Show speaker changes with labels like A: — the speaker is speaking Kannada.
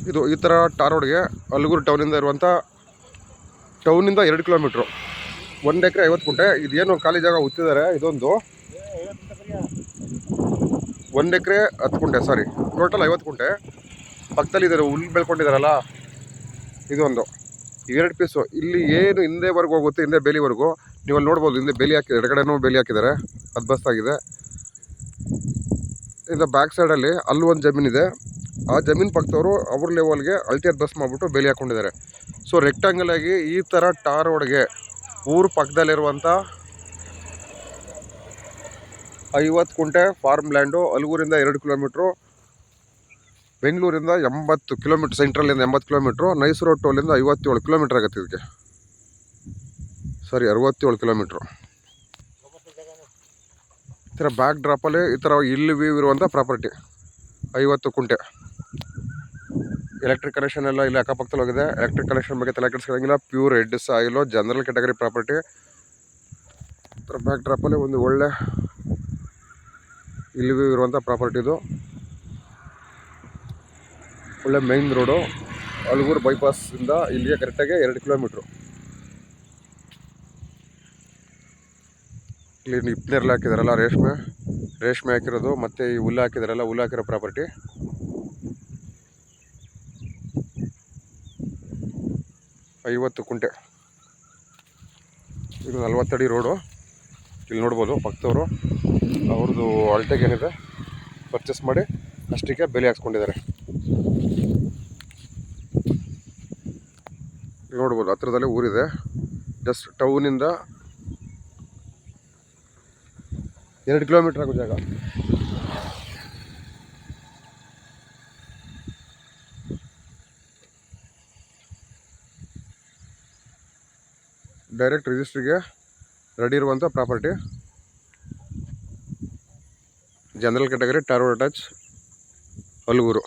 A: ಇದು ಈ ಥರ ಟಾರ್ ರೋಡ್ಗೆ ಅಲ್ಗೂರು ಟೌನಿಂದ ಇರುವಂಥ ಟೌನಿಂದ 2 ಕಿಲೋಮೀಟ್ರು 1 ಎಕರೆ 50 ಗುಂಟೆ. ಇದೇನು ಖಾಲಿ ಜಾಗ ಉತ್ತಿದ್ದಾರೆ ಇದೊಂದು 1 ಎಕರೆ 10 ಗುಂಟೆ ಸಾರಿ ಟೋಟಲ್ 50 ಗುಂಟೆ. ಪಕ್ಕದಲ್ಲಿ ಇದ್ದಾರೆ ಹುಲ್ಲು ಬೆಳ್ಕೊಂಡಿದ್ದಾರಲ್ಲ ಇದೊಂದು 2 ಪೀಸು. ಇಲ್ಲಿ ಏನು ಹಿಂದೆವರೆಗೂ ಹೋಗುತ್ತೆ, ಹಿಂದೆ ಬೇಲಿವರೆಗೂ ನೀವು ಅಲ್ಲಿ ನೋಡ್ಬೋದು. ಹಿಂದೆ ಬೇಲಿ ಹಾಕಿದ್ದಾರೆ, ಎಡಗಡೆನೂ ಬೇಲಿ ಹಾಕಿದ್ದಾರೆ, ಅದು ಬಸ್ತಾಗಿದೆ. ಇಂದ ಬ್ಯಾಕ್ ಸೈಡಲ್ಲಿ ಅಲ್ಲಿ ಒಂದು ಜಮೀನಿದೆ. ಆ ಜಮೀನು ಪಕ್ಕದವರು ಅವ್ರ ಲೆವೆಲ್ಗೆ ಅಲ್ಟಿಯರ್ ಬಸ್ ಮಾಡಿಬಿಟ್ಟು ಬೇಲಿ ಹಾಕ್ಕೊಂಡಿದ್ದಾರೆ. ಸೊ ರೆಕ್ಟಾಂಗಲ್ ಆಗಿ ಈ ಥರ ಟಾರ್ ರೋಡ್ಗೆ ಊರು ಪಕ್ಕದಲ್ಲಿರುವಂಥ 50 ಗುಂಟೆ ಫಾರ್ಮ್ ಲ್ಯಾಂಡು. ಅಲ್ಗೂರಿಂದ 2 ಕಿಲೋಮೀಟ್ರು, ಬೆಂಗಳೂರಿಂದ 80 ಕಿಲೋಮೀಟ್ರ್, ಸೆಂಟ್ರಲ್ಲಿಂದ 80 ಕಿಲೋಮೀಟ್ರು, ನೈಸ್ ರೋಡ್ ಟೋಲಿಂದ 57 ಕಿಲೋಮೀಟ್ರ್ ಆಗುತ್ತೆ ಇದಕ್ಕೆ. Sorry 67 kilometre. ಈ ಥರ ಬ್ಯಾಕ್ ಡ್ರಾಪಲ್ಲಿ ಈ ಥರ ಇಲ್ಲಿ ವ್ಯೂ ಇರುವಂಥ ಪ್ರಾಪರ್ಟಿ 50 ಗುಂಟೆ. ಎಲೆಕ್ಟ್ರಿಕ್ ಕನೆಕ್ಷನ್ ಎಲ್ಲ ಇಲ್ಲಿ ಅಕ್ಕಪಕ್ಕದಲ್ಲಿ ಹೋಗಿದೆ. ಎಲೆಕ್ಟ್ರಿಕ್ ಕನೆಕ್ಷನ್ ಬಗ್ಗೆ ತಲೆ ಕೆಡಿಸ್ಕೊಳ್ಳೋಂಗಿಲ್ಲ. Pure red soil, general category property. ಈ ಥರ ಬ್ಯಾಕ್ ಡ್ರಾಪಲ್ಲಿ ಒಂದು ಒಳ್ಳೆ ಇಲ್ಲಿ ವ್ಯೂ ಇರುವಂಥ ಪ್ರಾಪರ್ಟಿ ಇದು. ಒಳ್ಳೆ ಮೈನ್ ರೋಡು. ಅಲ್ಗೂರು ಬೈಪಾಸಿಂದ ಇಲ್ಲಿಗೆ ಕರೆಕ್ಟಾಗಿ 2 ಕಿಲೋಮೀಟ್ರು. ಇಲ್ಲಿ ಇಪ್ಪನೇರ್ಲು ಹಾಕಿದಾರಲ್ಲ, ರೇಷ್ಮೆ ಹಾಕಿರೋದು, ಮತ್ತು ಈ ಹುಲ್ಲು ಹಾಕಿದಾರಲ್ಲ, ಹುಲ್ಲು ಹಾಕಿರೋ ಪ್ರಾಪರ್ಟಿ. ಐವತ್ತು ಗುಂಟೆ. ಇದು 40 ಅಡಿ ರೋಡು. ಇಲ್ಲಿ ನೋಡ್ಬೋದು ಪಕ್ಕದವರು ಅವ್ರದ್ದು ಅಲ್ಟೆಗೆ ಏನಿದೆ ಪರ್ಚೇಸ್ ಮಾಡಿ ಅಷ್ಟಕ್ಕೆ ಬೆಲೆ ಹಾಕ್ಸ್ಕೊಂಡಿದ್ದಾರೆ. ನೋಡ್ಬೋದು ಹತ್ರದಲ್ಲೇ ಊರಿದೆ. ಜಸ್ಟ್ ಟೌನಿಂದ 2 ಕಿಲೋಮೀಟ್ರ್ ಆಗೋ ಜಾಗ. ಡೈರೆಕ್ಟ್ ರಿಜಿಸ್ಟ್ರಿಗೆ ರೆಡಿ ಇರುವಂಥ property. General category, tar road touch, Algur.